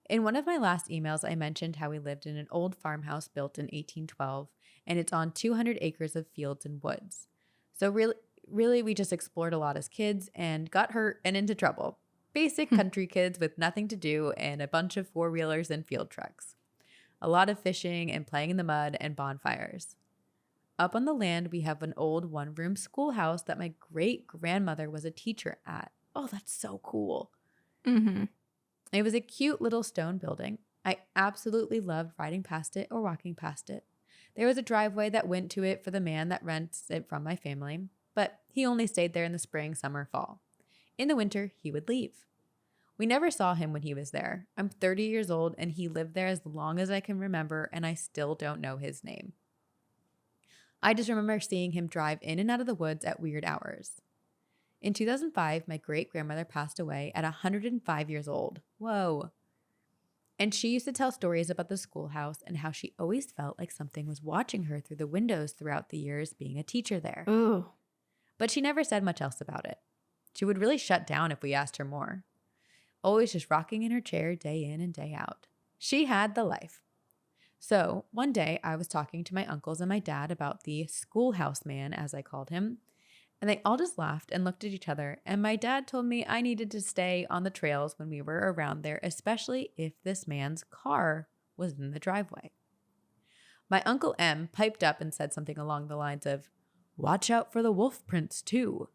In one of my last emails, I mentioned how we lived in an old farmhouse built in 1812, and it's on 200 acres of fields and woods. So really, we just explored a lot as kids and got hurt and into trouble. Basic country kids with nothing to do and a bunch of four-wheelers and field trucks. A lot of fishing and playing in the mud and bonfires. Up on the land, we have an old one-room schoolhouse that my great-grandmother was a teacher at. Oh, that's so cool. Mm-hmm. It was a cute little stone building. I absolutely loved riding past it or walking past it. There was a driveway that went to it for the man that rents it from my family, but he only stayed there in the spring, summer, fall. In the winter, he would leave. We never saw him when he was there. I'm 30 years old and he lived there as long as I can remember, and I still don't know his name. I just remember seeing him drive in and out of the woods at weird hours. In 2005, my great-grandmother passed away at 105 years old. Whoa. And she used to tell stories about the schoolhouse and how she always felt like something was watching her through the windows throughout the years being a teacher there. Ooh. But she never said much else about it. She would really shut down if we asked her more. Always just rocking in her chair day in and day out. She had the life. So one day I was talking to my uncles and my dad about the schoolhouse man, as I called him, and they all just laughed and looked at each other, and my dad told me I needed to stay on the trails when we were around there, especially if this man's car was in the driveway. My Uncle M piped up and said something along the lines of, "Watch out for the wolf prints too."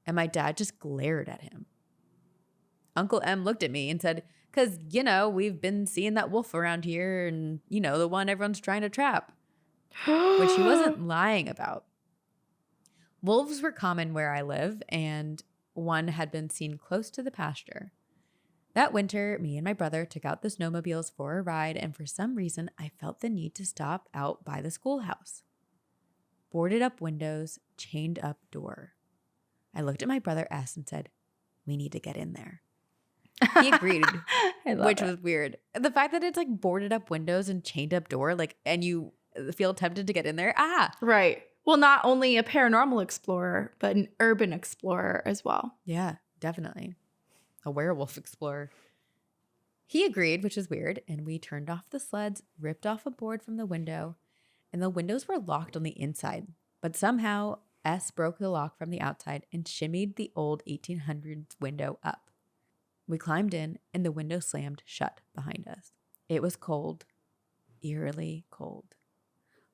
And my dad just glared at him. Uncle M looked at me and said, "'Cause, we've been seeing that wolf around here and, the one everyone's trying to trap." Which he wasn't lying about. Wolves were common where I live, and one had been seen close to the pasture. That winter, me and my brother took out the snowmobiles for a ride, and for some reason, I felt the need to stop out by the schoolhouse. Boarded up windows, chained up door. I looked at my brother S and said, "We need to get in there." He agreed, which was weird. The fact that it's like boarded up windows and chained up door, and you feel tempted to get in there. Right. Well, not only a paranormal explorer, but an urban explorer as well. Yeah, definitely. A werewolf explorer. He agreed, which is weird, and we turned off the sleds, ripped off a board from the window, and the windows were locked on the inside. But somehow, S broke the lock from the outside and shimmied the old 1800s window up. We climbed in, and the window slammed shut behind us. It was cold, eerily cold.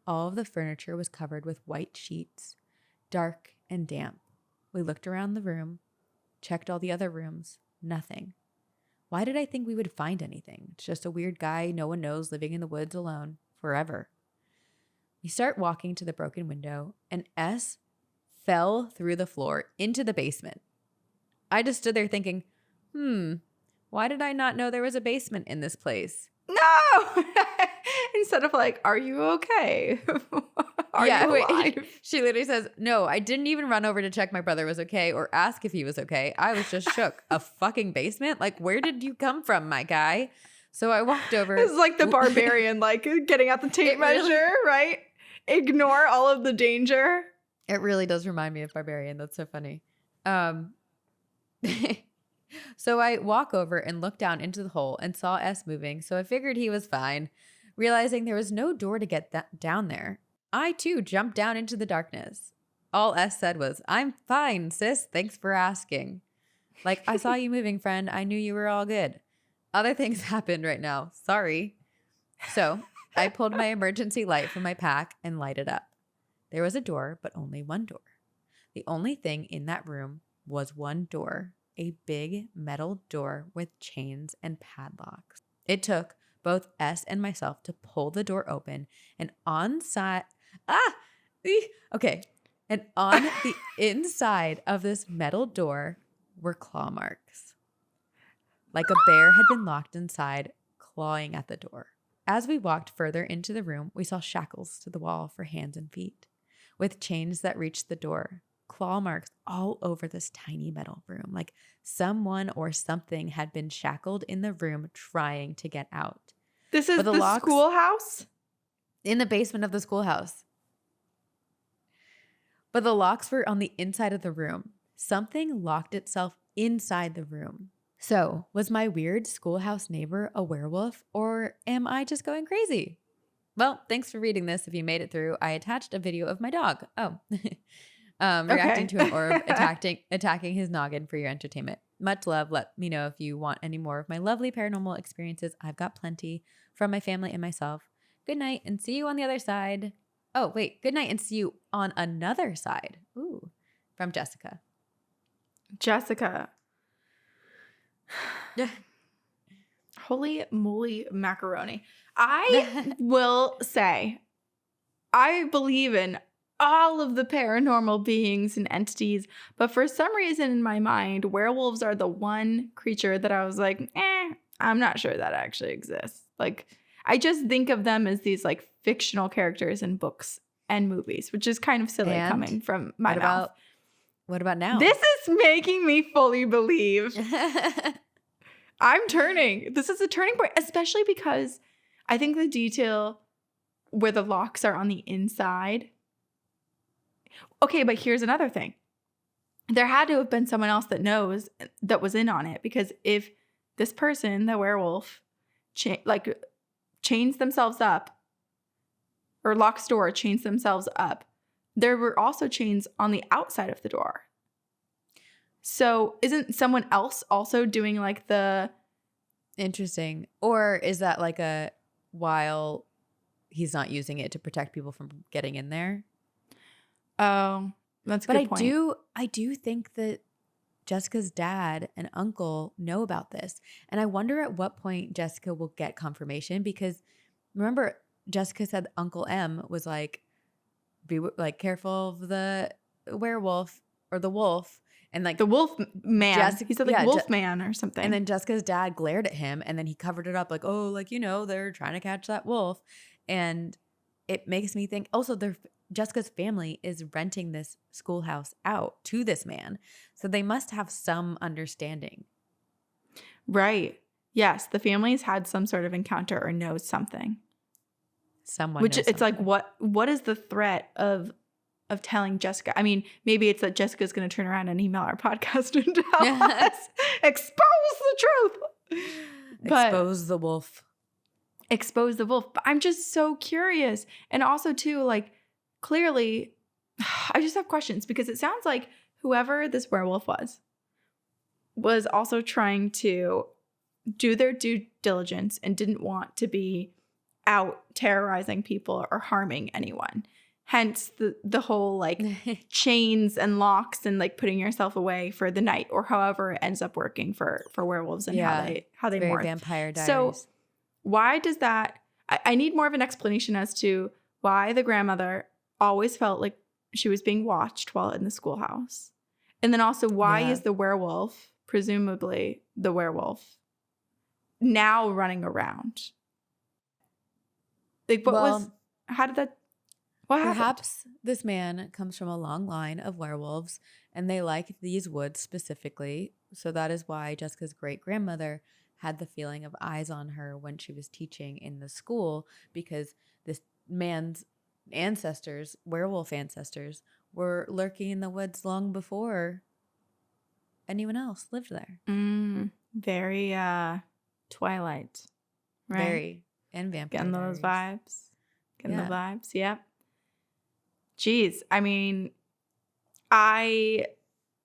All of the furniture was covered with white sheets, dark and damp. We looked around the room, checked all the other rooms, nothing. Why did I think we would find anything? It's just a weird guy no one knows living in the woods alone, forever. We start walking to the broken window, and S fell through the floor into the basement. I just stood there thinking, why did I not know there was a basement in this place? No! Instead of are you okay? Are you alive? She literally says, "No, I didn't even run over to check my brother was okay or ask if he was okay. I was just shook. A fucking basement? Where did you come from, my guy?" So I walked over. It's like the barbarian, getting out the tape measure, right? Ignore all of the danger. It really does remind me of Barbarian. That's so funny. So I walk over and look down into the hole and saw S moving, so I figured he was fine. Realizing there was no door to get down there, I too jumped down into the darkness. All S said was, "I'm fine, sis. Thanks for asking." "I saw you moving, friend. I knew you were all good. Other things happened right now. Sorry." So I pulled my emergency light from my pack and lighted up. There was a door, but only one door. The only thing in that room was one door, a big metal door with chains and padlocks. It took both S and myself to pull the door open, and Okay. And on the inside of this metal door were claw marks. Like a bear had been locked inside, clawing at the door. As we walked further into the room, we saw shackles to the wall for hands and feet, with chains that reached the door. Claw marks all over this tiny metal room, like someone or something had been shackled in the room trying to get out. This is the schoolhouse? In the basement of the schoolhouse. But the locks were on the inside of the room. Something locked itself inside the room. So, was my weird schoolhouse neighbor a werewolf, or am I just going crazy? Well, thanks for reading this. If you made it through, I attached a video of my dog. Reacting to an orb, attacking his noggin for your entertainment. Much love. Let me know if you want any more of my lovely paranormal experiences. I've got plenty from my family and myself. Good night and see you on the other side. Oh, wait. Good night and see you on another side. Ooh, from Jessica. Jessica. Holy moly macaroni. I will say, I believe in all of the paranormal beings and entities, but for some reason in my mind, werewolves are the one creature that I was like, I'm not sure that actually exists. Like, I just think of them as these like fictional characters in books and movies, which is kind of silly coming from my mouth. What about now? This is making me fully believe. I'm turning. This is a turning point, especially because I think the detail where the locks are on the inside. Okay, but here's another thing. There had to have been someone else that was in on it, because if this person, the werewolf, chains themselves up, or locks door, chains themselves up, there were also chains on the outside of the door. So isn't someone else also doing like the... Interesting. Or is that like while he's not using it to protect people from getting in there? Oh, that's a good point. But I do think that Jessica's dad and uncle know about this. And I wonder at what point Jessica will get confirmation, because remember, Jessica said Uncle M was like, be like careful of the werewolf or the wolf. And like the wolf man. He said like wolf man or something. And then Jessica's dad glared at him and then he covered it up like, oh, like, they're trying to catch that wolf. And it makes me think also Jessica's family is renting this schoolhouse out to this man. So they must have some understanding. Right. Yes. The family's had some sort of encounter or knows something. Someone Which knows it's something. like, what is the threat of telling Jessica? I mean, maybe it's that Jessica's going to turn around and email our podcast and tell us, expose the truth. Expose the wolf. Expose the wolf. But I'm just so curious. And also too, like, clearly, I just have questions, because it sounds like whoever this werewolf was also trying to do their due diligence and didn't want to be out terrorizing people or harming anyone. Hence the whole like chains and locks and like putting yourself away for the night, or however it ends up working for werewolves and how they very morph. Vampire Diaries. So why does that? I need more of an explanation as to why the grandmother always felt like she was being watched while in the schoolhouse, and then also why is the werewolf, presumably the werewolf, now running around? Like how did that? What perhaps this man comes from a long line of werewolves and they like these woods specifically. So that is why Jessica's great grandmother had the feeling of eyes on her when she was teaching in the school, because this man's ancestors, werewolf ancestors, were lurking in the woods long before anyone else lived there. Very Twilight. Right? Very. And Vampire Getting Diaries. those vibes. Getting the vibes. Yep. Geez. I mean, I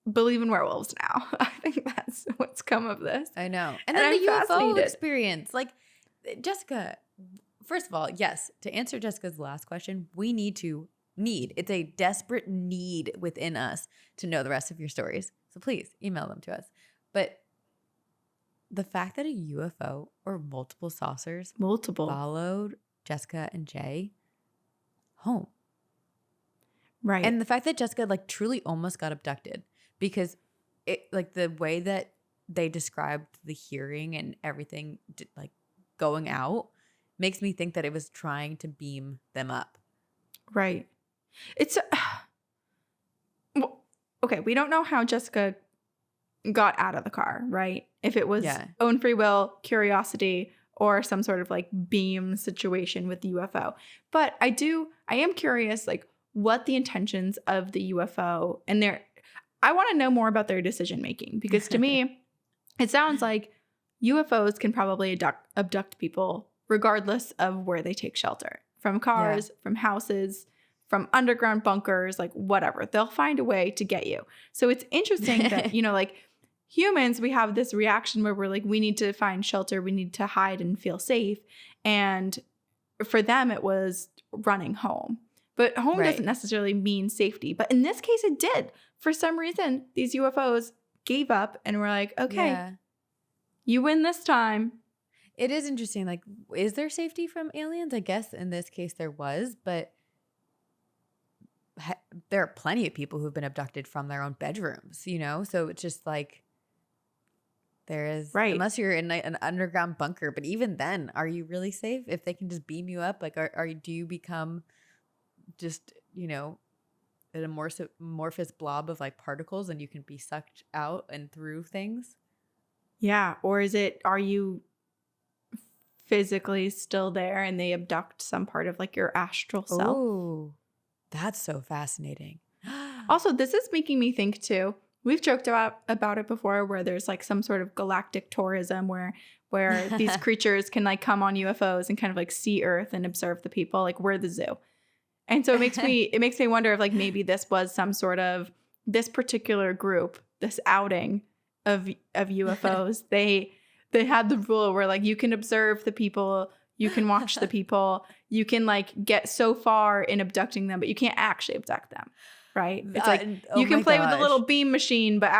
believe in werewolves now. I think that's what's come of this. I know. And then the UFO experience. Like, Jessica, first of all, yes, to answer Jessica's last question, we need. It's a desperate need within us to know the rest of your stories. So please email them to us. But the fact that a UFO or multiple saucers followed Jessica and Jay home. Right. And the fact that Jessica like truly almost got abducted, because it like the way that they described the hearing and everything like going out makes me think that it was trying to beam them up. Right. It's well, okay, we don't know how Jessica got out of the car, right? If it was own free will, curiosity, or some sort of like beam situation with the UFO. But I am curious like what the intentions of the UFO and I want to know more about their decision making, because to me it sounds like UFOs can probably abduct people regardless of where they take shelter. From cars, from houses, from underground bunkers, like whatever. They'll find a way to get you. So it's interesting that, like humans, we have this reaction where we're like, we need to find shelter. We need to hide and feel safe. And for them, it was running home. But home doesn't necessarily mean safety. But in this case, it did. For some reason, these UFOs gave up and were like, okay, you win this time. It is interesting. Like, is there safety from aliens? I guess in this case there was, but there are plenty of people who've been abducted from their own bedrooms, So it's just like there is, unless you're in an underground bunker. But even then, are you really safe if they can just beam you up? Like, do you become just, an amorphous blob of like particles and you can be sucked out and through things? Yeah. Or are you physically still there and they abduct some part of like your astral self? Oh, that's so fascinating. Also, this is making me think too. We've joked about it before, where there's like some sort of galactic tourism where these creatures can like come on UFOs and kind of like see Earth and observe the people. Like we're the zoo. And so it makes me wonder if like maybe this was some sort of this particular group, this outing of UFOs. They had the rule where like you can observe the people, you can watch the people, you can like get so far in abducting them, but you can't actually abduct them, right? It's like you can play with the little beam machine, but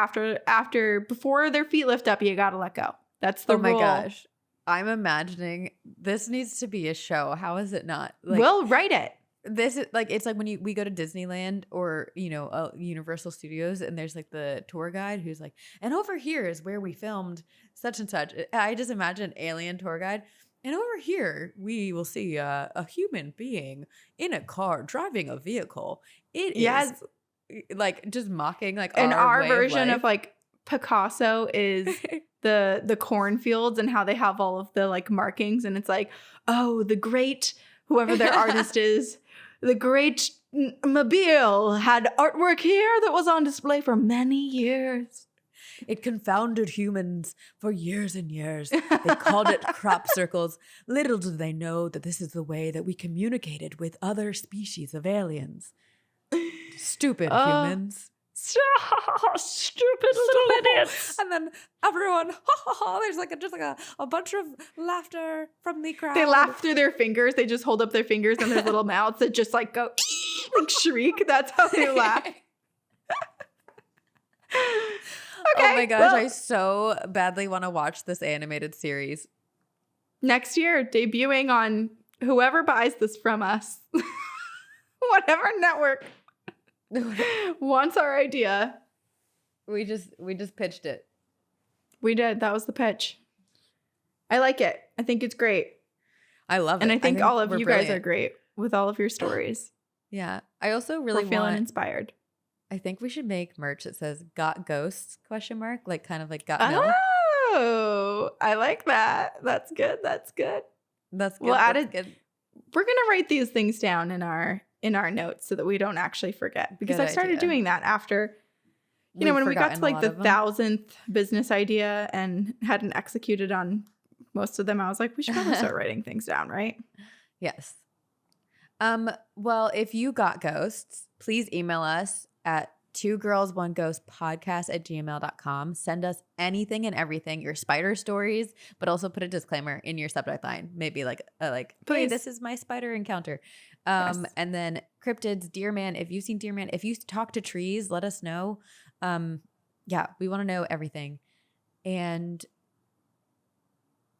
before their feet lift up, you gotta let go. That's the rule. Oh my gosh. I'm imagining this needs to be a show. How is it not? Like, we'll write it. This is like, it's like when we go to Disneyland or, Universal Studios, and there's like the tour guide who's like, and over here is where we filmed such and such. I just imagine an alien tour guide. And over here, we will see a human being in a car driving a vehicle. It is like just mocking like our version of like Picasso is the cornfields and how they have all of the like markings. And it's like, oh, the great, whoever their artist is, the great Mobile had artwork here that was on display for many years. It confounded humans for years and years. They called it crop circles. Little did they know that this is the way that we communicated with other species of aliens. Stupid humans. Stupid little idiots. And then everyone, there's like a bunch of laughter from the crowd. They laugh through their fingers. They just hold up their fingers and their little mouths that just like go like shriek. That's how they laugh. Okay, oh my gosh, I so badly want to watch this animated series. Next year, debuting on whoever buys this from us. Whatever network wants our idea. We just pitched it. We did. That was the pitch. I like it. I think it's great. I love it. And I think all of you guys are great with all of your stories. Yeah. I also really We're feeling inspired. I think we should make merch that says "Got Ghosts?" ? Like kind of like "Got Milk." Oh, I like that. That's good. That's good. That's good. We'll add it. We're gonna write these things down in our notes so that we don't actually forget. Because I started doing that after, when we got to like the 1,000th business idea and hadn't executed on most of them, I was like, we should probably start writing things down, right? Yes. Well, if you got ghosts, please email us at 2girls1ghostpodcast@gmail.com. Send us anything and everything, your spider stories, but also put a disclaimer in your subject line. Maybe like, hey, this is my spider encounter. Yes. And then cryptids, Deer Man. If you've seen Deer Man, if you talk to trees, let us know. Yeah, we want to know everything. And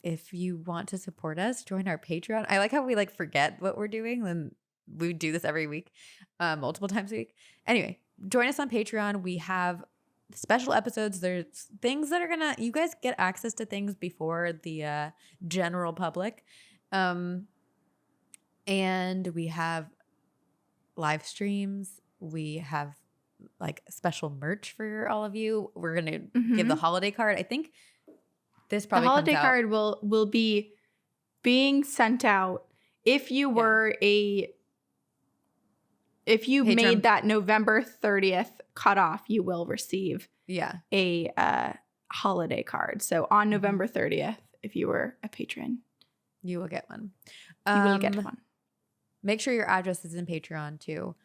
if you want to support us, join our Patreon. I like how we like forget what we're doing. Then we do this every week, multiple times a week. Anyway, join us on Patreon. We have special episodes. There's things that are you guys get access to things before the general public. And we have live streams. We have like special merch for all of you. We're going to give the holiday card. I think this probably the holiday comes out. card will be being sent out if you were if you made that November 30th cutoff, you will receive a holiday card. So on November 30th, if you were a patron, you will get one. You will get one. Make sure your address is in Patreon too.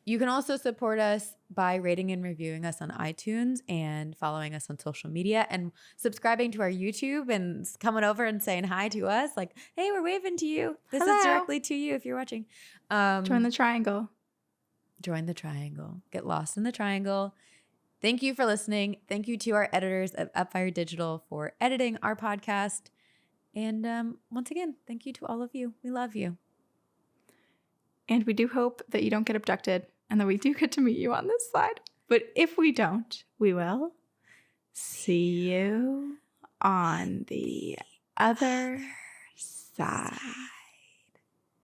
You can also support us by rating and reviewing us on iTunes and following us on social media and subscribing to our YouTube and coming over and saying hi to us. Like, hey, we're waving to you. This is directly to you if you're watching. Join the triangle. Join the triangle. Get lost in the triangle. Thank you for listening. Thank you to our editors at Upfire Digital for editing our podcast. And once again, thank you to all of you. We love you. And we do hope that you don't get abducted and that we do get to meet you on this side. But if we don't, we will see you on the other side.